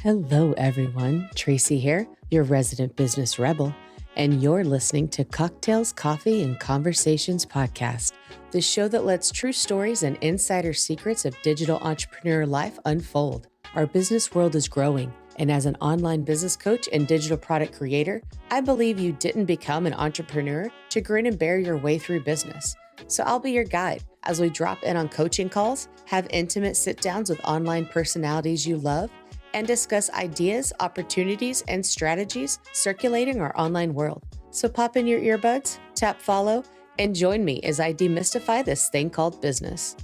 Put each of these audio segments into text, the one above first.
Hello, everyone. Tracie here, your resident business rebel, and you're listening to Cocktails, Coffee, and Conversations podcast, the show that lets true stories and insider secrets of digital entrepreneur life unfold. Our business world is growing, and as an online business coach and digital product creator, I believe you didn't become an entrepreneur to grin and bear your way through business. So I'll be your guide as we drop in on coaching calls, have intimate sit-downs with online personalities you love, and discuss ideas, opportunities, and strategies circulating our online world. So pop in your earbuds, tap follow, and join me as I demystify this thing called business.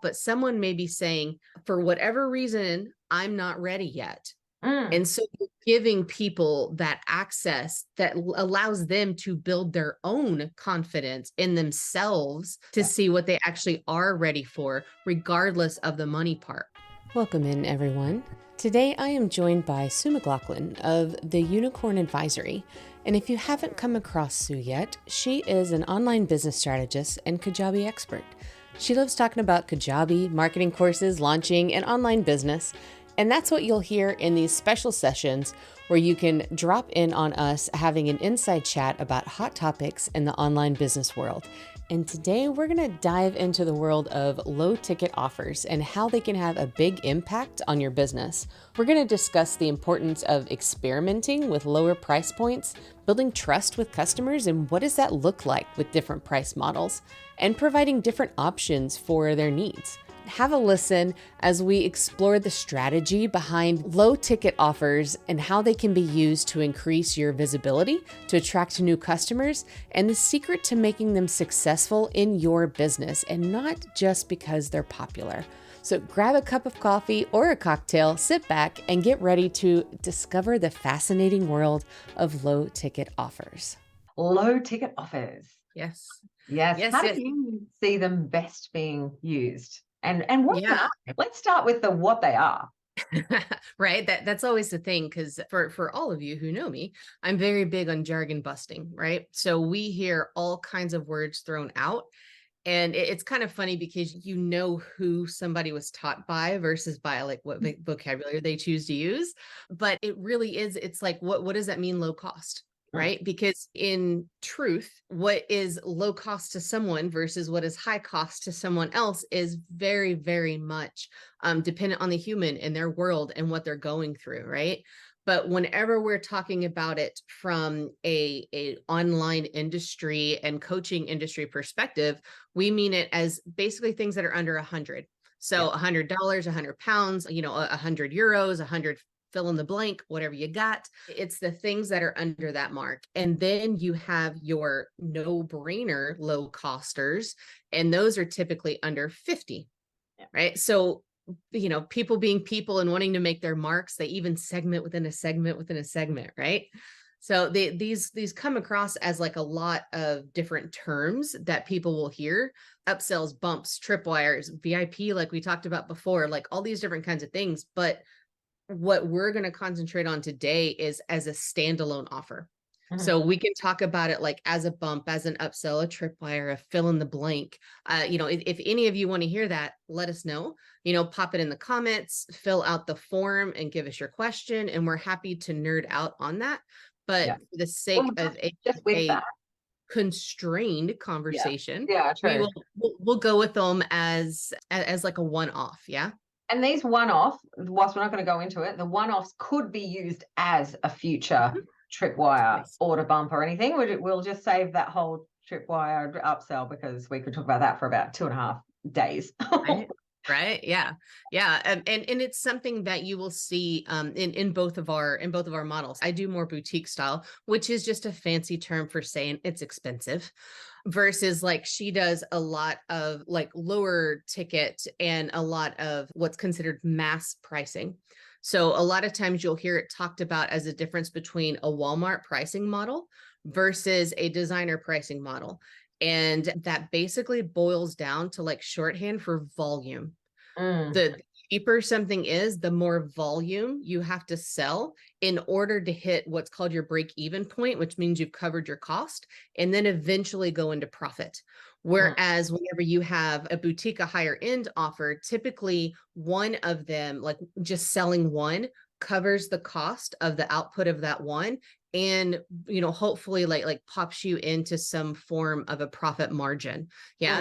But someone may be saying, for whatever reason, I'm not ready yet. And so you're giving people that access that allows them to build their own confidence in themselves to see what they actually are ready for, regardless of the money part. Welcome in, everyone. Today, I am joined by Sue McLachlan of the Unicorn Advisory. And if you haven't come across Sue yet, she is an online business strategist and Kajabi expert. She loves talking about Kajabi, marketing courses, launching, and online business. And that's what you'll hear in these special sessions where you can drop in on us having an inside chat about hot topics in the online business world. And today we're going to dive into the world of low ticket offers and how they can have a big impact on your business. We're going to discuss the importance of experimenting with lower price points, building trust with customers, and what does that look like with different price models, and providing different options for their needs. Have a listen as we explore the strategy behind low ticket offers and how they can be used to increase your visibility, to attract new customers, and the secret to making them successful in your business and not just because they're popular. So grab a cup of coffee or a cocktail, sit back, and get ready to discover the fascinating world of low ticket offers. Low ticket offers. Yes. How do you see them best being used? And what they are? Let's start with the what they are. Right. That's always the thing, because for all of you who know me, I'm very big on jargon busting, right? So we hear all kinds of words thrown out. And it's kind of funny because you know who somebody was taught by versus by like what vocabulary they choose to use. But it really is, it's like, what does that mean, low cost? Right? Because in truth, what is low cost to someone versus what is high cost to someone else is very, very much dependent on the human and their world and what they're going through, right? But whenever we're talking about it from a online industry and coaching industry perspective, we mean it as basically things that are under 100. So $100, 100 pounds, 100 euros, 100 fill in the blank, whatever you got. It's the things that are under that mark. And then you have your no-brainer low costers, and those are typically under 50, right? So, people being people and wanting to make their marks, they even segment within a segment within a segment, right? So these come across as like a lot of different terms that people will hear: upsells, bumps, tripwires, VIP, like we talked about before, like all these different kinds of things. But what we're going to concentrate on today is as a standalone offer. So we can talk about it like as a bump, as an upsell, a tripwire, a fill in the blank. If any of you want to hear that, let us know. Pop it in the comments, fill out the form, and give us your question, and we're happy to nerd out on that. But for the sake of a constrained conversation, we'll go with them as like a one-off. And these one-off, whilst we're not going to go into it, the one-offs could be used as a future tripwire order bump or anything. We'll just save that whole tripwire upsell because we could talk about that for about 2.5 days. Right. Yeah. And it's something that you will see in both of our models. I do more boutique style, which is just a fancy term for saying it's expensive, versus like she does a lot of like lower ticket and a lot of what's considered mass pricing. So a lot of times you'll hear it talked about as a difference between a Walmart pricing model versus a designer pricing model. And that basically boils down to like shorthand for volume. The cheaper something is, the more volume you have to sell in order to hit what's called your break-even point, which means you've covered your cost, and then eventually go into profit. Whereas whenever you have a boutique, a higher end offer, typically one of them, like just selling one, covers the cost of the output of that one, and hopefully like pops you into some form of a profit margin.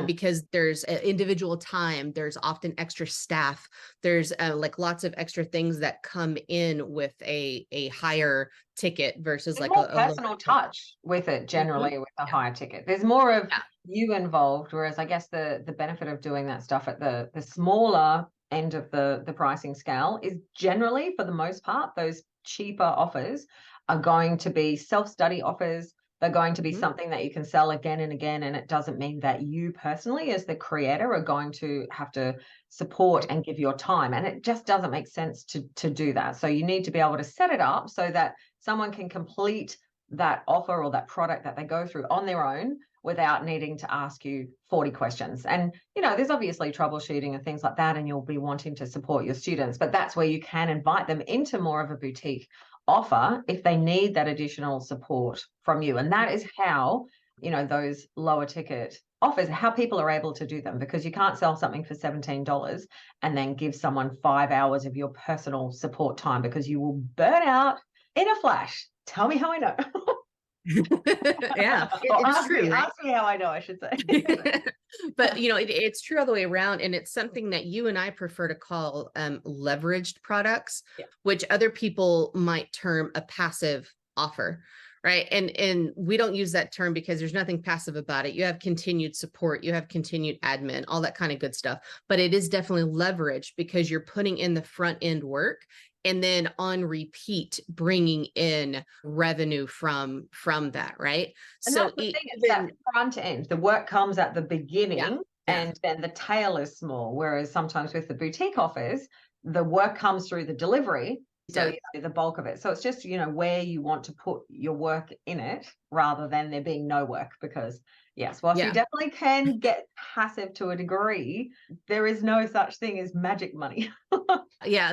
Because there's individual time, there's often extra staff, there's like lots of extra things that come in with a higher ticket versus There's like more a personal touch with it generally with a higher ticket. There's more of you involved, whereas I guess the benefit of doing that stuff at the smaller end of the pricing scale is generally, for the most part, those cheaper offers are going to be self-study offers. They're going to be something that you can sell again and again. And it doesn't mean that you personally, as the creator, are going to have to support and give your time. And it just doesn't make sense to do that. So you need to be able to set it up so that someone can complete that offer or that product that they go through on their own without needing to ask you 40 questions. And, there's obviously troubleshooting and things like that, and you'll be wanting to support your students, but that's where you can invite them into more of a boutique offer if they need that additional support from you. And that is how, those lower ticket offers, how people are able to do them, because you can't sell something for $17 and then give someone 5 hours of your personal support time, because you will burn out in a flash. Tell me how I know. It's true. Ask me how I know, I should say. But it's true all the way around, and it's something that you and I prefer to call leveraged products, which other people might term a passive offer, right? And we don't use that term because there's nothing passive about it. You have continued support, you have continued admin, all that kind of good stuff, but it is definitely leveraged because you're putting in the front end work and then on repeat bringing in revenue from that, right? And so that's the thing, it's that front end. The work comes at the beginning and then the tail is small. Whereas sometimes with the boutique offers, the work comes through the delivery. So the bulk of it. So it's just, where you want to put your work in it rather than there being no work, because whilst you definitely can get passive to a degree, there is no such thing as magic money.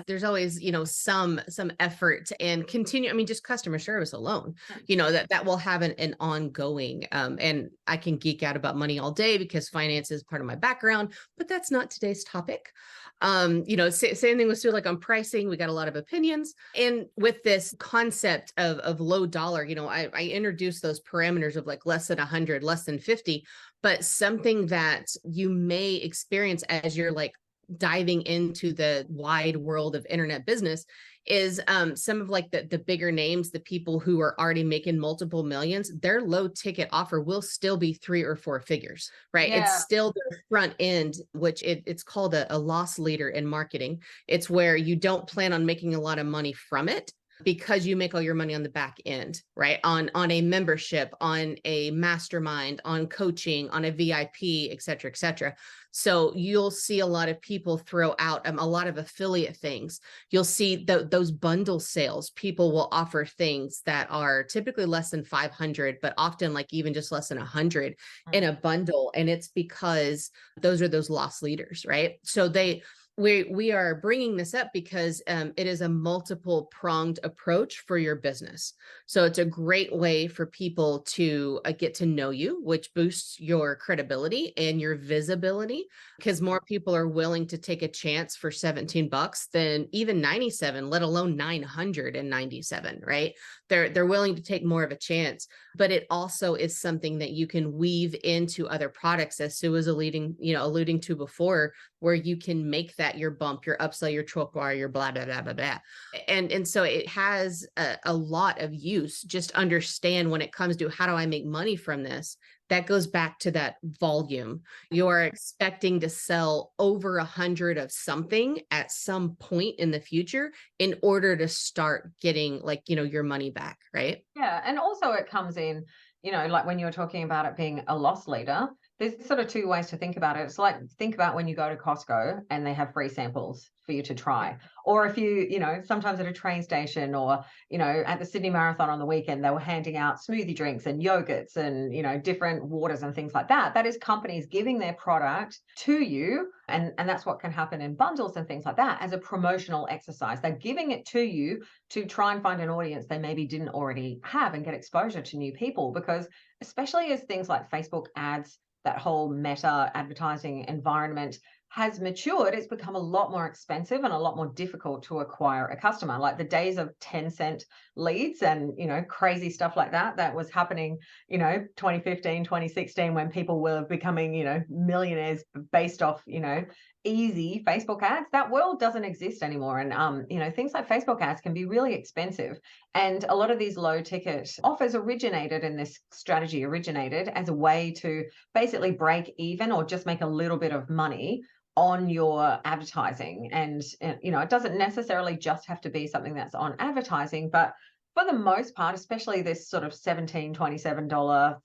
There's always, some effort and continue. I mean, just customer service alone, that will have an ongoing, and I can geek out about money all day because finance is part of my background, but that's not today's topic. Same thing with Sue, like on pricing, we got a lot of opinions. And with this concept of low dollar, I introduced those parameters of like less than 100, less than 50, but something that you may experience as you're like diving into the wide world of internet business is some of like the bigger names, the people who are already making multiple millions, their low ticket offer will still be 3 or 4 figures, right? It's still the front end, which it's called a loss leader in marketing. It's where you don't plan on making a lot of money from it, because you make all your money on the back end, right? On a membership, on a mastermind, on coaching, on a VIP, et cetera, et cetera. So you'll see a lot of people throw out a lot of affiliate things. You'll see those bundle sales. People will offer things that are typically less than 500, but often like even just less than 100 in a bundle. And it's because those are those loss leaders, right? So we are bringing this up because it is a multiple pronged approach for your business. So it's a great way for people to get to know you, which boosts your credibility and your visibility, because more people are willing to take a chance for $17 than even 97, let alone 997, right? They're willing to take more of a chance, but it also is something that you can weave into other products, as Sue was alluding to before, where you can make that your bump, your upsell, your tripwire, your blah, blah, blah, blah, blah. And so it has a lot of use. Just understand when it comes to how do I make money from this, that goes back to that volume. You are expecting to sell over 100 of something at some point in the future in order to start getting your money back, right? Yeah. And also it comes in, like when you were talking about it being a loss leader, there's sort of 2 ways to think about it. It's like, think about when you go to Costco and they have free samples for you to try. Or if you, sometimes at a train station or, at the Sydney Marathon on the weekend, they were handing out smoothie drinks and yogurts and, different waters and things like that. That is companies giving their product to you. And that's what can happen in bundles and things like that as a promotional exercise. They're giving it to you to try and find an audience they maybe didn't already have and get exposure to new people, because especially as things like Facebook ads, that whole meta advertising environment has matured, it's become a lot more expensive and a lot more difficult to acquire a customer. Like the days of 10-cent leads and, crazy stuff like that, that was happening, 2015, 2016, when people were becoming, millionaires based off, easy Facebook ads. That world doesn't exist anymore. And, things like Facebook ads can be really expensive. And a lot of these low ticket offers originated in this strategy, originated as a way to basically break even or just make a little bit of money on your advertising. And, it doesn't necessarily just have to be something that's on advertising, but for the most part, especially this sort of $17, $27,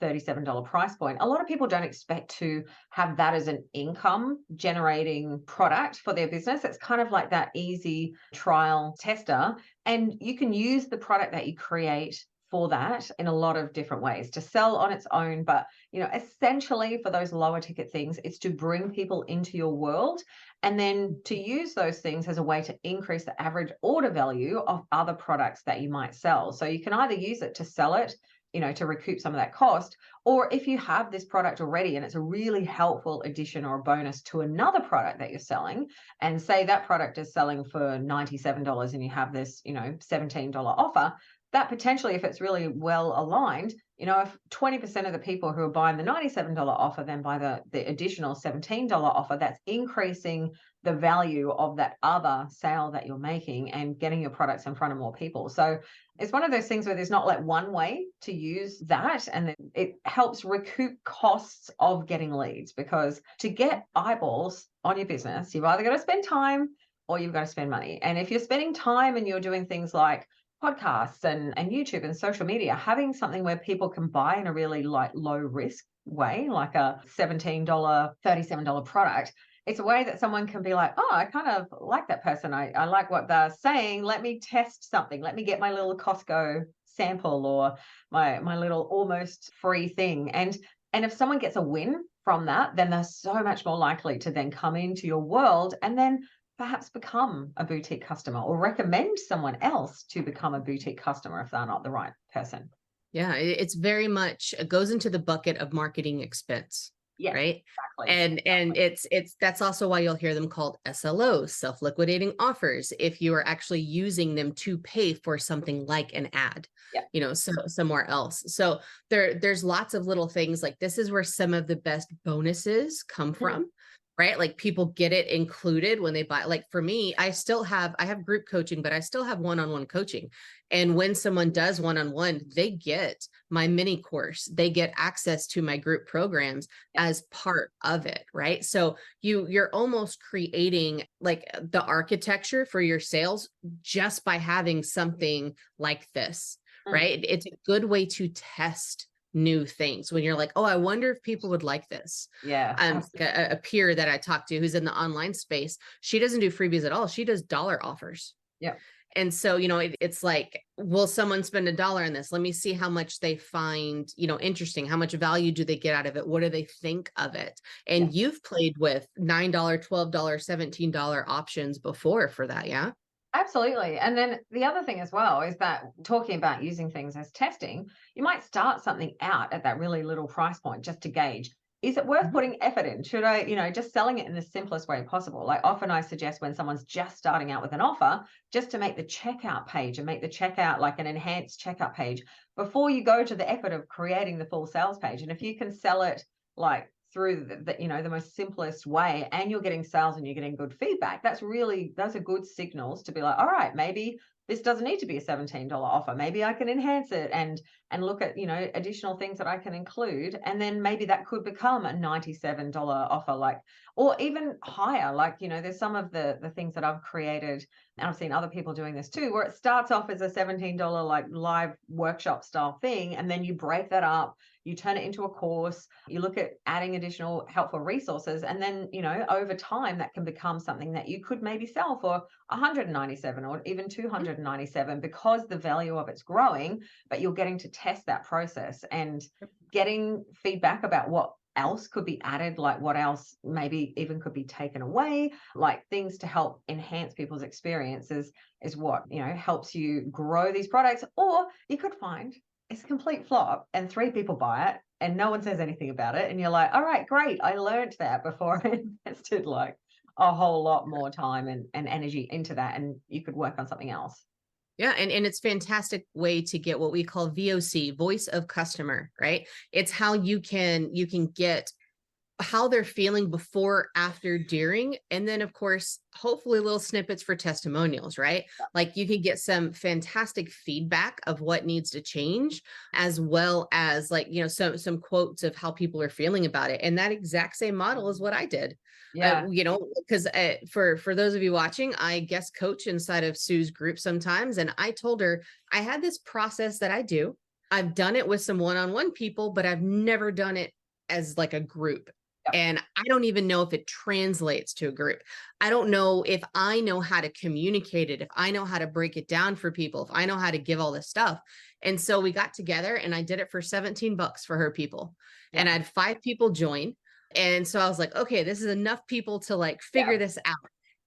$37 price point, a lot of people don't expect to have that as an income generating product for their business. It's kind of like that easy trial tester. And you can use the product that you create for that in a lot of different ways to sell on its own. But, essentially for those lower ticket things, it's to bring people into your world and then to use those things as a way to increase the average order value of other products that you might sell. So you can either use it to sell it, to recoup some of that cost, or if you have this product already and it's a really helpful addition or a bonus to another product that you're selling, and say that product is selling for $97 and you have this, $17 offer, that potentially, if it's really well aligned, if 20% of the people who are buying the $97 offer then buy the additional $17 offer, that's increasing the value of that other sale that you're making and getting your products in front of more people. So it's one of those things where there's not like one way to use that, and it helps recoup costs of getting leads, because to get eyeballs on your business, you've either got to spend time or you've got to spend money. And if you're spending time and you're doing things like podcasts and YouTube and social media, having something where people can buy in a really like low risk way, like a $17, $37 product, it's a way that someone can be like, oh, I kind of like that person. I like what they're saying. Let me test something. Let me get my little Costco sample or my little almost free thing. And if someone gets a win from that, then they're so much more likely to then come into your world and then perhaps become a boutique customer or recommend someone else to become a boutique customer if they're not the right person. Yeah, it's very much, it goes into the bucket of marketing expense. Yes, right. Exactly. And it's that's also why you'll hear them called SLOs, self-liquidating offers, if you are actually using them to pay for something like an ad, so somewhere else. So there's lots of little things like this is where some of the best bonuses come from. Right? Like people get it included when they buy. Like for me, I have group coaching, but I still have one-on-one coaching. And when someone does one-on-one, they get my mini course, they get access to my group programs as part of it. Right. So you're almost creating like the architecture for your sales just by having something like this. Right. It's a good way to test new things when you're like, oh, I wonder if people would like this. A peer that I talked to who's in the online space, she doesn't do freebies at all. She does dollar offers. And so, it's like, will someone spend $1 on this? Let me see how much they find, interesting. How much value do they get out of it? What do they think of it? And you've played with $9, $12, $17 options before for that. Yeah. Absolutely. And then the other thing as well is that talking about using things as testing, you might start something out at that really little price point just to gauge, is it worth putting effort in? Should I, just selling it in the simplest way possible? Like often I suggest when someone's just starting out with an offer, just to make the checkout page and make the checkout like an enhanced checkout page before you go to the effort of creating the full sales page. And if you can sell it like through the most simplest way and you're getting sales and you're getting good feedback, those are good signals to be like, all right, maybe this doesn't need to be a $17 offer. Maybe I can enhance it and look at, additional things that I can include. And then maybe that could become a $97 offer, like, or even higher. Like, there's some of the things that I've created, and I've seen other people doing this too, where it starts off as a $17 like live workshop style thing. And then you break that up, you turn it into a course, you look at adding additional helpful resources. And then, over time that can become something that you could maybe sell for $197 or even $297 because the value of it's growing, but you're getting to test that process and getting feedback about what else could be added, like what else maybe even could be taken away, like things to help enhance people's experiences is what, helps you grow these products. Or you could find it's a complete flop and 3 people buy it and no one says anything about it. And you're like, all right, great. I learned that before I invested like a whole lot more time and energy into that, and you could work on something else. Yeah. And it's fantastic way to get what we call VOC, voice of customer, right? It's how you can get how they're feeling before, after, during, and then of course, hopefully little snippets for testimonials, right? Like you can get some fantastic feedback of what needs to change, as well as like, some quotes of how people are feeling about it. And that exact same model is what I did. Yeah. Because for those of you watching, I guest coach inside of Sue's group sometimes. And I told her I had this process that I do. I've done it with some one-on-one people, but I've never done it as like a group. And I don't even know if it translates to a group. I don't know if I know how to communicate it, if I know how to break it down for people, if I know how to give all this stuff. And so we got together and I did it for $17 for her people. Yeah. And I had 5 people join. And so I was like, okay, this is enough people to like figure this out.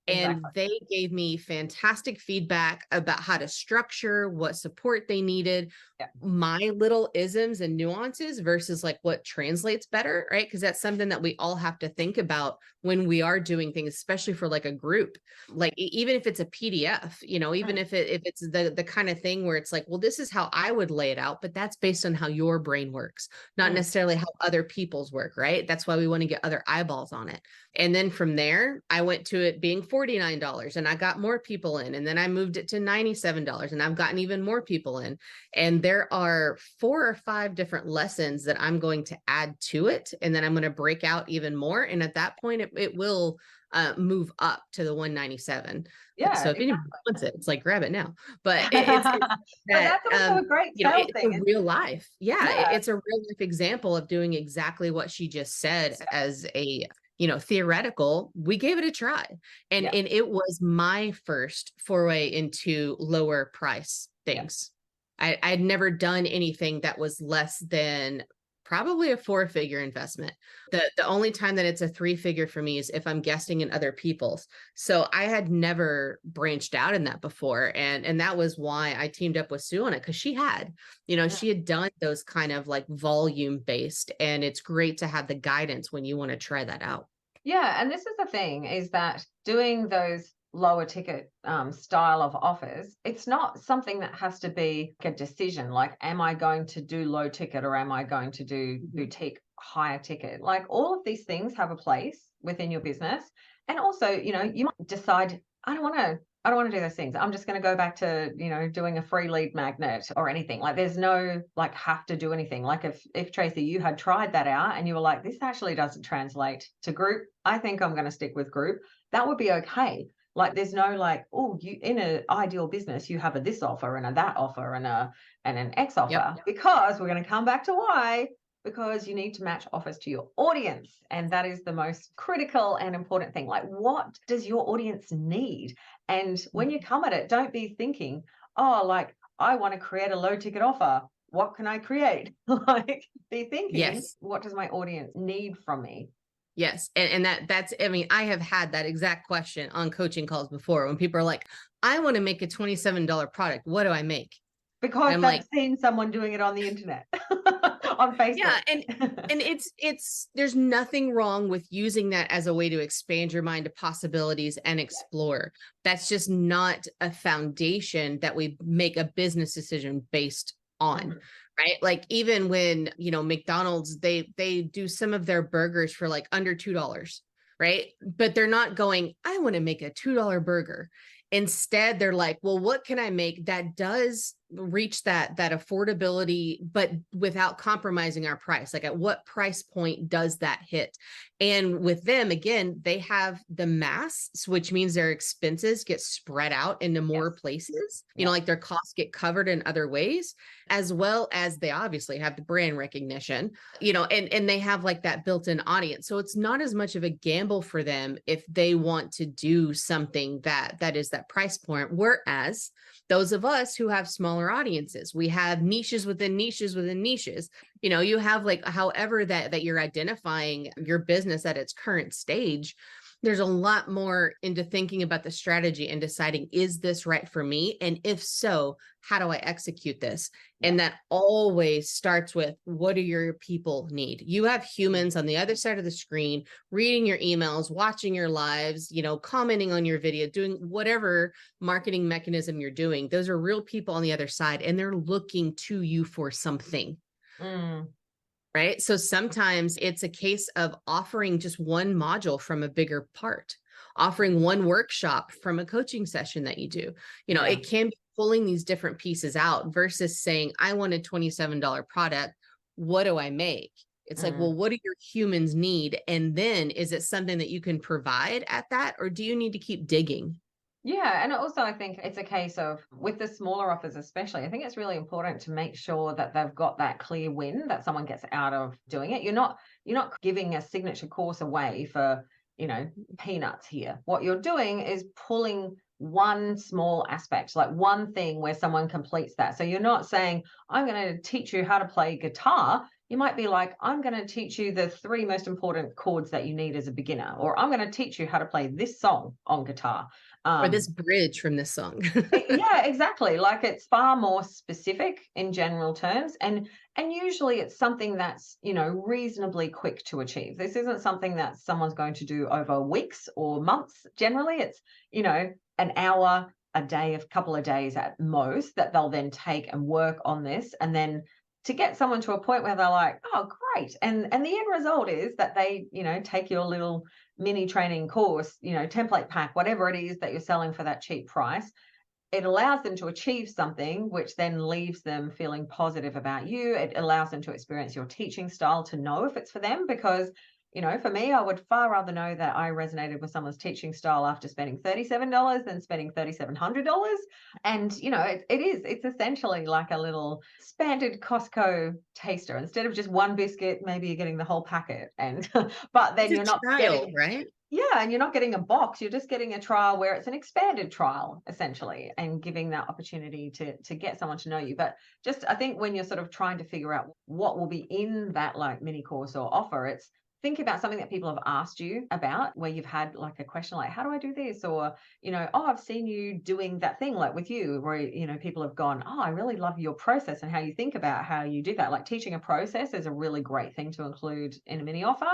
And Exactly. they gave me fantastic feedback about how to structure, what support they needed, my little isms and nuances versus like what translates better, right? Because that's something that we all have to think about when we are doing things, especially for like a group. Like even if it's a PDF, even if it's the kind of thing where it's like, well, this is how I would lay it out, but that's based on how your brain works, not necessarily how other people's work, right? That's why we want to get other eyeballs on it. And then from there, I went to it being $49 and I got more people in. And then I moved it to $97 and I've gotten even more people in. And there are 4 or 5 different lessons that I'm going to add to it. And then I'm going to break out even more. And at that point, it will move up to the 197. Yeah. So if anyone wants it, it's like, grab it now. But it's that, that's also a great it's thing. a real life. It's a real life example of doing exactly what she just said as a theoretical. We gave it a try. And it was my first foray into lower price things. I'd never done anything that was less than probably a 4-figure investment. The only time that it's a 3-figure for me is if I'm guesting in other people's. So I had never branched out in that before. And that was why I teamed up with Sue on it, because she had done those kind of like volume based, and it's great to have the guidance when you want to try that out. Yeah. And this is the thing, is that doing those lower ticket style of offers, it's not something that has to be a decision like, am I going to do low ticket or am I going to do boutique higher ticket? Like all of these things have a place within your business. And also, you might decide, I don't want to do those things. I'm just going to go back to, doing a free lead magnet or anything. Like there's no like have to do anything. Like if Tracie, you had tried that out and you were like, this actually doesn't translate to group, I think I'm going to stick with group. That would be okay. Like there's no like, oh, you in an ideal business, you have a this offer and a that offer and an X offer, because we're going to come back to why, because you need to match offers to your audience. And that is the most critical and important thing. Like, what does your audience need? And when you come at it, don't be thinking, oh, like I want to create a low ticket offer. What can I create? Like be thinking, what does my audience need from me? Yes. And that's, I mean, I have had that exact question on coaching calls before when people are like, I want to make a $27 product. What do I make? Because I've seen someone doing it on the internet, on Facebook. Yeah. And it's, there's nothing wrong with using that as a way to expand your mind to possibilities and explore. That's just not a foundation that we make a business decision based on. Right. Like even when, McDonald's, they do some of their burgers for like under $2, right? But they're not going, I want to make a $2 burger. Instead, they're like, well, what can I make that does reach that affordability, but without compromising our price? Like at what price point does that hit? And with them, again, they have the mass, which means their expenses get spread out into more places, like their costs get covered in other ways, as well as they obviously have the brand recognition, and they have like that built-in audience. So it's not as much of a gamble for them if they want to do something that is that price point. Whereas those of us who have smaller audiences, we have niches within niches within niches. You have like however that you're identifying your business at its current stage. there's a lot more into thinking about the strategy and deciding, is this right for me? And if so, how do I execute this? And that always starts with, what do your people need? You have humans on the other side of the screen, reading your emails, watching your lives, commenting on your video, doing whatever marketing mechanism you're doing. Those are real people on the other side, and they're looking to you for something. Right. So sometimes it's a case of offering just one module from a bigger part, offering one workshop from a coaching session that you do. It can be pulling these different pieces out versus saying, I want a $27 product. What do I make? It's like, well, what do your humans need? And then is it something that you can provide at that, or do you need to keep digging? Yeah. And also, I think it's a case of, with the smaller offers especially, I think it's really important to make sure that they've got that clear win that someone gets out of doing it. You're not giving a signature course away for, peanuts here. What you're doing is pulling one small aspect, like one thing where someone completes that. So you're not saying, I'm going to teach you how to play guitar. You might be like, I'm going to teach you the 3 most important chords that you need as a beginner, or I'm going to teach you how to play this song on guitar. Or this bridge from this song. Yeah, exactly. Like, it's far more specific in general terms. And usually it's something that's, reasonably quick to achieve. This isn't something that someone's going to do over weeks or months. Generally, it's, an hour, a day, a couple of days at most, that they'll then take and work on this. And then to get someone to a point where they're like, oh, great. And the end result is that they, take your little mini training course, template pack, whatever it is that you're selling for that cheap price. It allows them to achieve something, which then leaves them feeling positive about you. It allows them to experience your teaching style, to know if it's for them, because, for me, I would far rather know that I resonated with someone's teaching style after spending $37 than spending $3,700. And, it's essentially like a little expanded Costco taster. Instead of just one biscuit, maybe you're getting the whole packet. And, but then you're not getting, right? Yeah, and you're not getting a box. You're just getting a trial where it's an expanded trial, essentially, and giving that opportunity to get someone to know you. But just, I think when you're sort of trying to figure out what will be in that like mini course or offer, it's think about something that people have asked you about, where you've had like a question like, how do I do this? Or, oh, I've seen you doing that thing, like with you, where, people have gone, oh, I really love your process and how you think about how you do that. Like, teaching a process is a really great thing to include in a mini offer.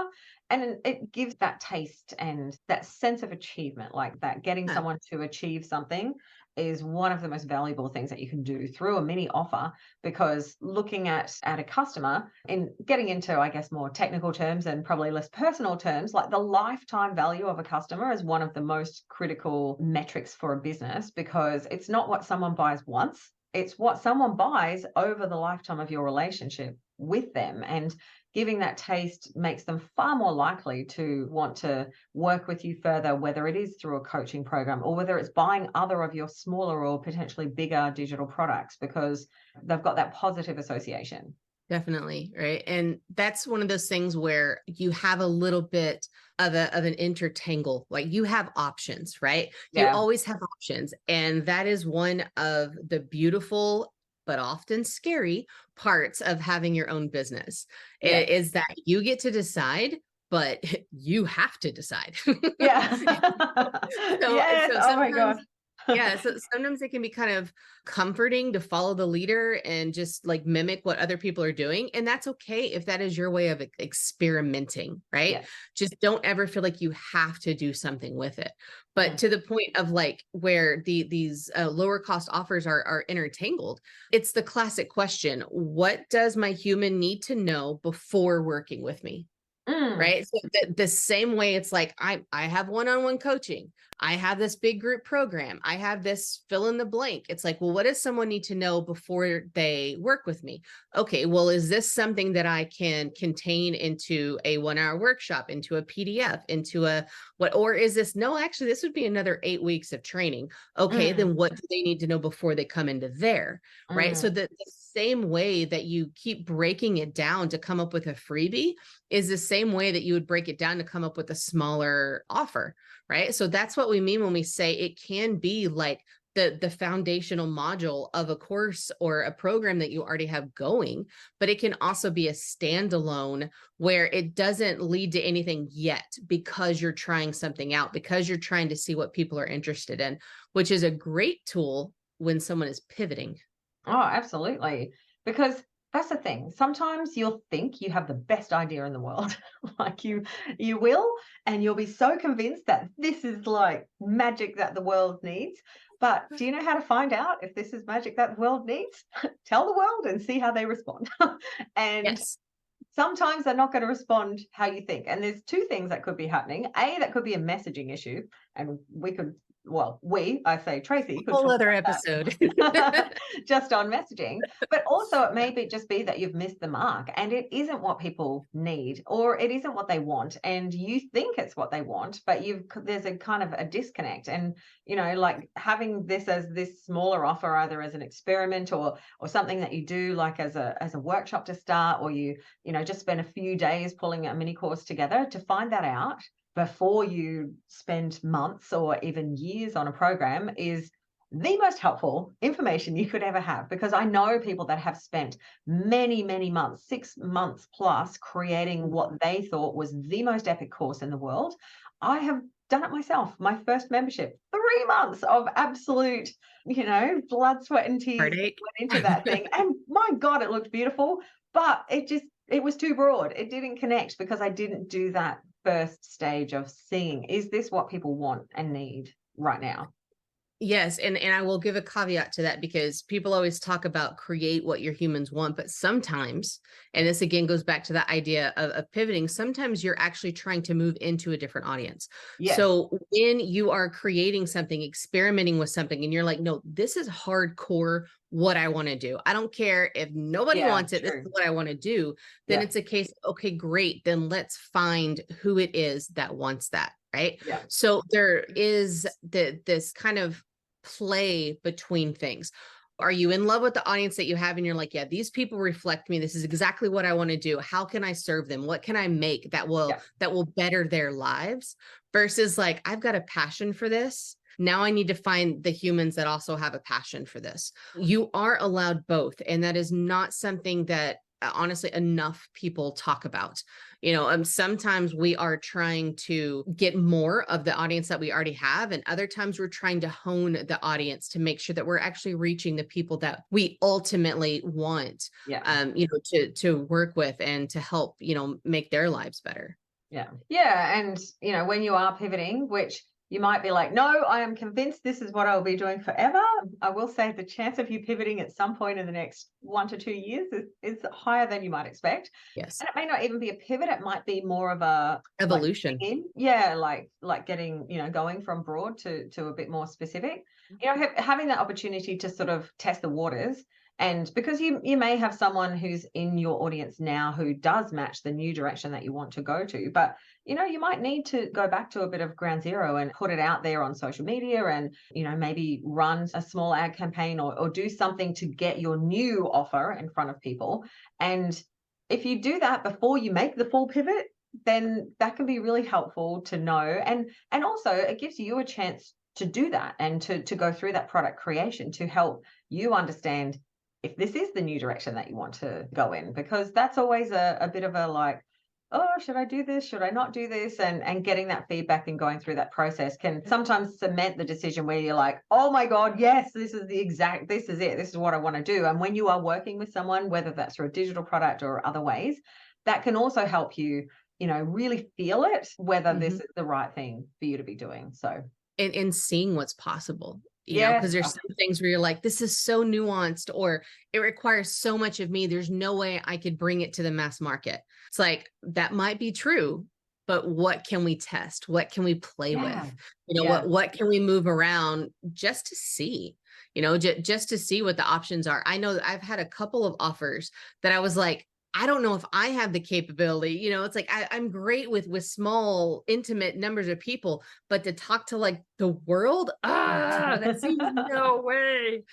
And it gives that taste and that sense of achievement, like that getting someone to achieve something is one of the most valuable things that you can do through a mini offer. Because looking at a customer and getting into, I guess, more technical terms and probably less personal terms, like the lifetime value of a customer is one of the most critical metrics for a business, because it's not what someone buys once, it's what someone buys over the lifetime of your relationship with them. And giving that taste makes them far more likely to want to work with you further, whether it is through a coaching program or whether it's buying other of your smaller or potentially bigger digital products, because they've got that positive association. Definitely. Right. And that's one of those things where you have a little bit of an intertangle, like you have options, right? You always have options. And that is one of the beautiful but often scary parts of having your own business, is that you get to decide, but you have to decide. Yes. Oh my God. So sometimes it can be kind of comforting to follow the leader and just like mimic what other people are doing. And that's okay if that is your way of experimenting, right? Yeah. Just don't ever feel like you have to do something with it. But to the point of like where these lower cost offers are intertangled, it's the classic question: what does my human need to know before working with me? Right. So the same way it's like, I have one-on-one coaching. I have this big group program. I have this fill in the blank. It's like, well, what does someone need to know before they work with me? Okay, well, is this something that I can contain into a 1-hour workshop, into a PDF, into a what, or is this, no, actually, this would be another 8 weeks of training. Okay, then what do they need to know before they come into there? Right. So the same way that you keep breaking it down to come up with a freebie is the same way that you would break it down to come up with a smaller offer, right? So that's what we mean when we say it can be like the foundational module of a course or a program that you already have going, but it can also be a standalone where it doesn't lead to anything yet because you're trying something out, because you're trying to see what people are interested in, which is a great tool when someone is pivoting. Oh, absolutely. Because that's the thing. Sometimes you'll think you have the best idea in the world. Like you will, and you'll be so convinced that this is like magic that the world needs. But do you know how to find out if this is magic that the world needs? Tell the world and see how they respond. And Yes. sometimes they're not going to respond how you think. And there's two things that could be happening. A, that could be a messaging issue. And I say Tracie, could Whole talk other about episode. that just on messaging. But also it may just be that you've missed the mark and it isn't what people need, or it isn't what they want. And you think it's what they want, but there's a kind of a disconnect. And, like having this as this smaller offer, either as an experiment or something that you do like as a workshop to start, or just spend a few days pulling a mini course together to find that out before you spend months or even years on a program is the most helpful information you could ever have. Because I know people that have spent many, many months, 6 months plus, creating what they thought was the most epic course in the world. I have done it myself. My first membership, 3 months of absolute, blood, sweat and tears went into that thing. And my God, it looked beautiful, but it was too broad. It didn't connect because I didn't do that first stage of seeing, is this what people want and need right now? Yes. And I will give a caveat to that, because people always talk about create what your humans want, but sometimes, and this again goes back to that idea of pivoting, sometimes you're actually trying to move into a different audience. Yes. So when you are creating something, experimenting with something, and you're like, no, this is hardcore what I want to do. I don't care if nobody wants it. True. This is what I want to do. Then it's a case, okay, great. Then let's find who it is that wants that. Right. Yeah. So there is this kind of play between things. Are you in love with the audience that you have? And you're like, yeah, these people reflect me. This is exactly what I want to do. How can I serve them? What can I make that will better their lives? Versus like, I've got a passion for this. Now I need to find the humans that also have a passion for this. You are allowed both. And that is not something that honestly enough people talk about. Sometimes we are trying to get more of the audience that we already have, and other times we're trying to hone the audience to make sure that we're actually reaching the people that we ultimately want to work with and to help make their lives better. And when you are pivoting, which you might be like, no, I am convinced this is what I'll be doing forever. I will say the chance of you pivoting at some point in the next 1 to 2 years is higher than you might expect. Yes. And it may not even be a pivot. It might be more of a evolution. Like getting, going from broad to a bit more specific. Having that opportunity to sort of test the waters. And because you may have someone who's in your audience now who does match the new direction that you want to go to, but you might need to go back to a bit of ground zero and put it out there on social media and, maybe run a small ad campaign or do something to get your new offer in front of people. And if you do that before you make the full pivot, then that can be really helpful to know. And also it gives you a chance to do that and to go through that product creation to help you understand if this is the new direction that you want to go in, because that's always a bit of a like, oh, should I do this? Should I not do this? And getting that feedback and going through that process can sometimes cement the decision where you're like, oh my God, yes, this is it. This is what I want to do. And when you are working with someone, whether that's through a digital product or other ways, that can also help you, really feel it, whether this is the right thing for you to be doing. So, and seeing what's possible. Because there's some things where you're like, this is so nuanced, or it requires so much of me. There's no way I could bring it to the mass market. It's like, that might be true, but what can we test? What can we play with? What can we move around just to see, just to see what the options are. I know that I've had a couple of offers that I was like, I don't know if I have the capability, it's like, I'm great with small, intimate numbers of people, but to talk to like the world, that seems no way.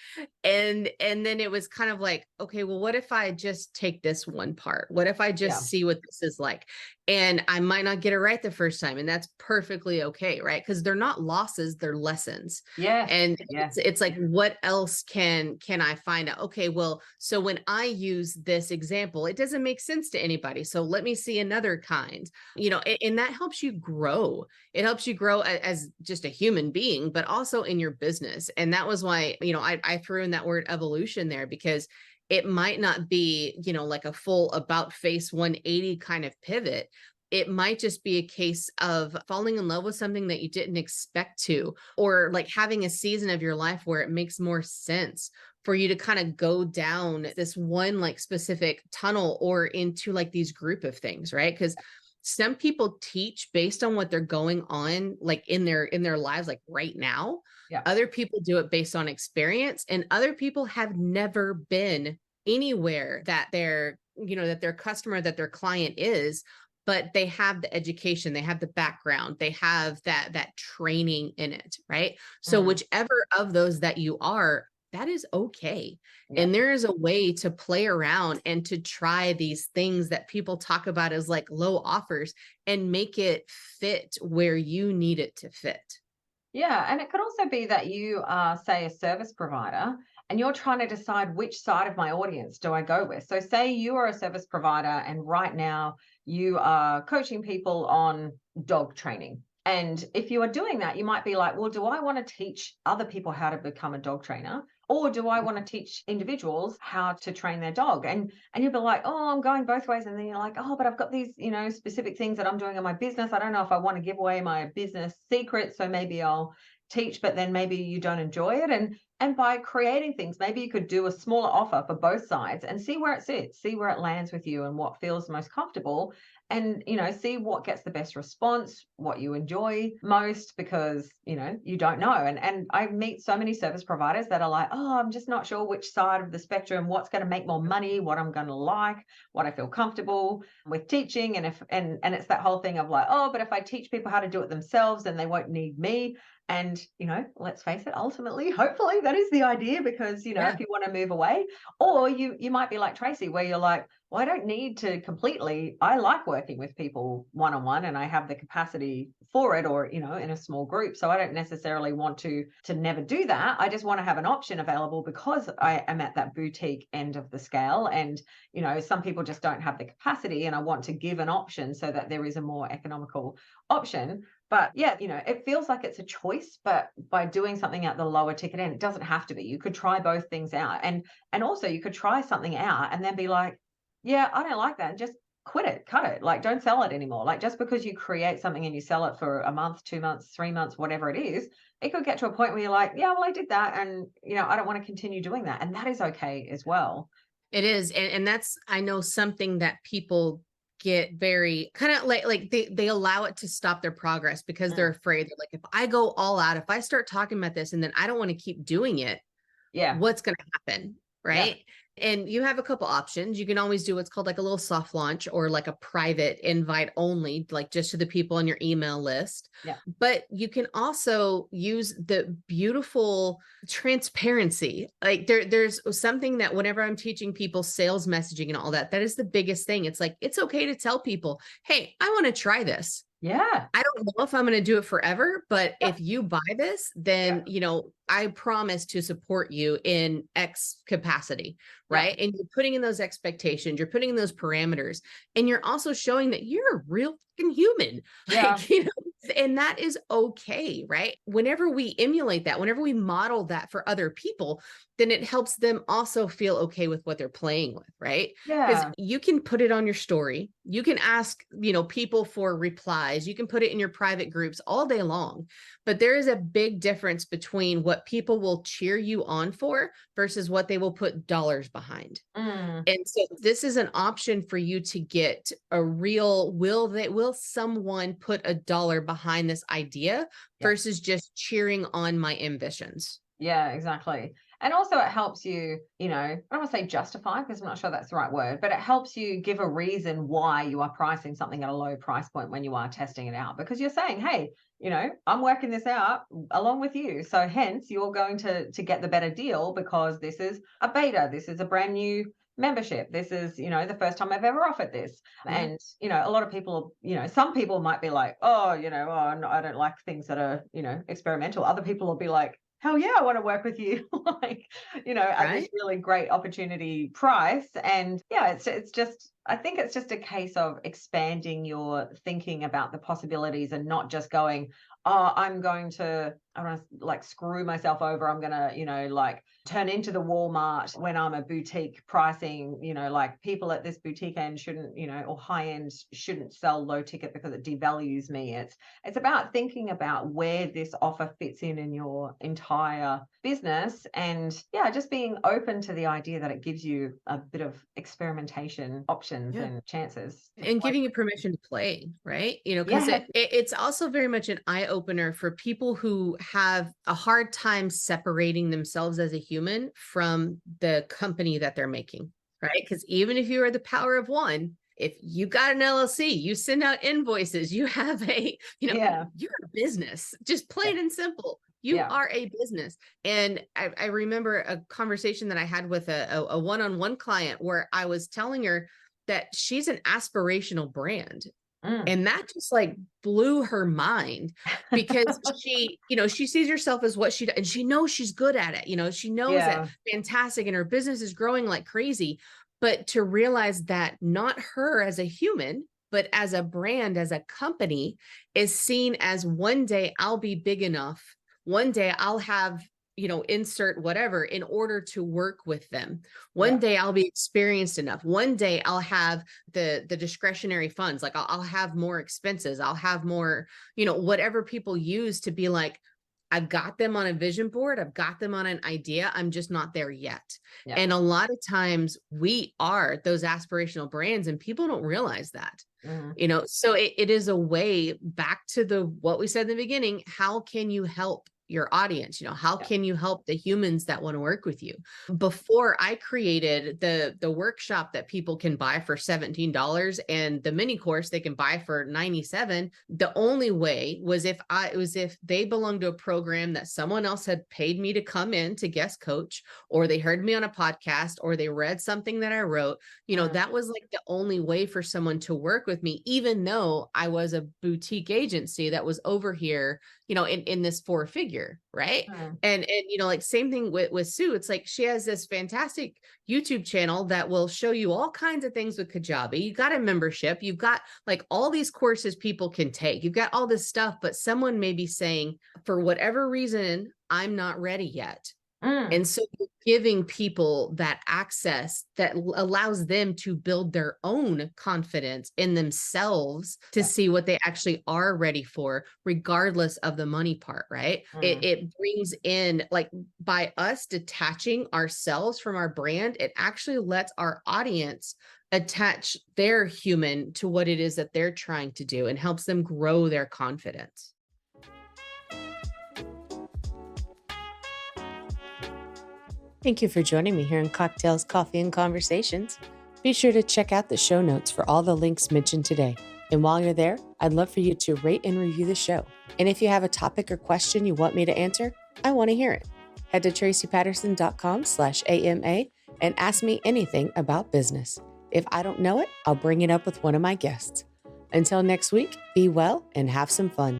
And then it was kind of like, okay, well, what if I just take this one part? What if I just see what this is like? And I might not get it right the first time, and that's perfectly okay, right? Because they're not losses, they're lessons. Yes. And Yes. it's like, what else can I find out? Okay, well, so when I use this example, it doesn't make sense to anybody. So let me see another kind, and that helps you grow. It helps you grow as just a human being, but also in your business. And that was why, I threw in that word evolution there, because it might not be, like a full about face 180 kind of pivot. It might just be a case of falling in love with something that you didn't expect to, or like having a season of your life where it makes more sense for you to kind of go down this one like specific tunnel or into like these group of things, right? Because some people teach based on what they're going on like in their lives like right now. Yeah. Other people do it based on experience, and other people have never been anywhere that their customer, that their client is, but they have the education, they have the background, they have that training in it, right? So whichever of those that you are, that is okay. Yeah. And there is a way to play around and to try these things that people talk about as like low offers and make it fit where you need it to fit. Yeah. And it could also be that you are, say, a service provider and you're trying to decide which side of my audience do I go with. So say you are a service provider and right now you are coaching people on dog training. And if you are doing that, you might be like, well, do I want to teach other people how to become a dog trainer? Or do I want to teach individuals how to train their dog? And you'll be like, oh, I'm going both ways. And then you're like, oh, but I've got these, specific things that I'm doing in my business. I don't know if I want to give away my business secrets. So maybe I'll teach, but then maybe you don't enjoy it. And by creating things, maybe you could do a smaller offer for both sides and see where it sits, see where it lands with you and what feels most comfortable. And, see what gets the best response, what you enjoy most, because, you don't know. And I meet so many service providers that are like, oh, I'm just not sure which side of the spectrum, what's going to make more money, what I'm going to like, what I feel comfortable with teaching. And it's that whole thing of like, oh, but if I teach people how to do it themselves, then they won't need me. And, let's face it, ultimately, hopefully that is the idea, because, if you want to move away, or you might be like Tracie, where you're like, well, I don't need to completely, I like working with people one-on-one and I have the capacity for it, or, in a small group. So I don't necessarily want to never do that. I just want to have an option available because I am at that boutique end of the scale. And, some people just don't have the capacity, and I want to give an option so that there is a more economical option. But yeah, it feels like it's a choice, but by doing something at the lower ticket end, it doesn't have to be. You could try both things out. And also you could try something out and then be like, yeah, I don't like that. And just quit it, cut it. Like, don't sell it anymore. Like, just because you create something and you sell it for a month, 2 months, 3 months, whatever it is, it could get to a point where you're like, yeah, well, I did that. And, I don't want to continue doing that. And that is okay as well. It is. And that's, I know, something that people get very kind of like they allow it to stop their progress because they're afraid. They're like, if I go all out, if I start talking about this and then I don't want to keep doing it, what's going to happen? Right. Yeah. And you have a couple options. You can always do what's called like a little soft launch, or like a private invite only, like just to the people on your email list. Yeah. But you can also use the beautiful transparency. Like there's something that whenever I'm teaching people sales messaging and all that, that is the biggest thing. It's like, it's okay to tell people, hey, I want to try this. Yeah. I don't know if I'm going to do it forever, but if you buy this, then, I promise to support you in X capacity, right? And you're putting in those expectations, you're putting in those parameters, and you're also showing that you're a real fucking human. Yeah. Like, and that is okay, right? Whenever we emulate that, whenever we model that for other people, then it helps them also feel okay with what they're playing with, right? Because you can put it on your story. You can ask, people for replies. You can put it in your private groups all day long. But there is a big difference between what people will cheer you on for versus what they will put dollars behind. And so this is an option for you to get a real, will someone put a dollar behind this idea versus just cheering on my ambitions? Yeah, exactly. And also it helps you, I don't want to say justify, because I'm not sure that's the right word, but it helps you give a reason why you are pricing something at a low price point when you are testing it out, because you're saying, hey, I'm working this out along with you. So hence you're going to get the better deal because this is a beta. This is a brand new membership. This is, the first time I've ever offered this. And, a lot of people, some people might be like, oh, no, I don't like things that are, experimental. Other people will be like, hell yeah, I want to work with you. Like, at this really great opportunity price. And yeah, it's just, I think it's just a case of expanding your thinking about the possibilities and not just going, oh, I want to like screw myself over. I'm going to, like turn into the Walmart when I'm a boutique pricing, like people at this boutique end shouldn't, or high end shouldn't sell low ticket because it devalues me. It's about thinking about where this offer fits in your entire business. And yeah, just being open to the idea that it gives you a bit of experimentation options and chances. And giving you permission to play, right? Because it's also very much an eye opener for people who have a hard time separating themselves as a human from the company that they're making, right? Because even if you are the power of one, if you got an LLC, you send out invoices, you have you're a business, just plain and simple. You are a business. And I remember a conversation that I had with a one-on-one client where I was telling her that she's an aspirational brand. And that just like blew her mind because she sees herself as what she does, and she knows she's good at it. She knows that fantastic, and her business is growing like crazy. But to realize that not her as a human, but as a brand, as a company, is seen as one day I'll be big enough. One day I'll have, insert whatever in order to work with them. One day I'll be experienced enough. One day I'll have the discretionary funds. Like I'll have more expenses. I'll have more, whatever people use to be like, I've got them on a vision board. I've got them on an idea. I'm just not there yet. Yeah. And a lot of times we are those aspirational brands and people don't realize that. So it is a way back to what we said in the beginning. How can you help your audience? How can you help the humans that want to work with you? Before I created the workshop that people can buy for $17 and the mini course they can buy for $97, the only way was if they belonged to a program that someone else had paid me to come in to guest coach, or they heard me on a podcast, or they read something that I wrote. That was like the only way for someone to work with me, even though I was a boutique agency that was over here, in this 4-figure, right? And like same thing with Sue. It's like she has this fantastic YouTube channel that will show you all kinds of things with Kajabi. You got a membership, you've got like all these courses people can take, you've got all this stuff, but someone may be saying, for whatever reason, I'm not ready yet. And so giving people that access that allows them to build their own confidence in themselves to see what they actually are ready for, regardless of the money part, right? It brings in, like, by us detaching ourselves from our brand, it actually lets our audience attach their human to what it is that they're trying to do and helps them grow their confidence. Thank you for joining me here in Cocktails, Coffee, and Conversations. Be sure to check out the show notes for all the links mentioned today. And while you're there, I'd love for you to rate and review the show. And if you have a topic or question you want me to answer, I want to hear it. Head to traciepatterson.com/AMA and ask me anything about business. If I don't know it, I'll bring it up with one of my guests. Until next week, be well and have some fun.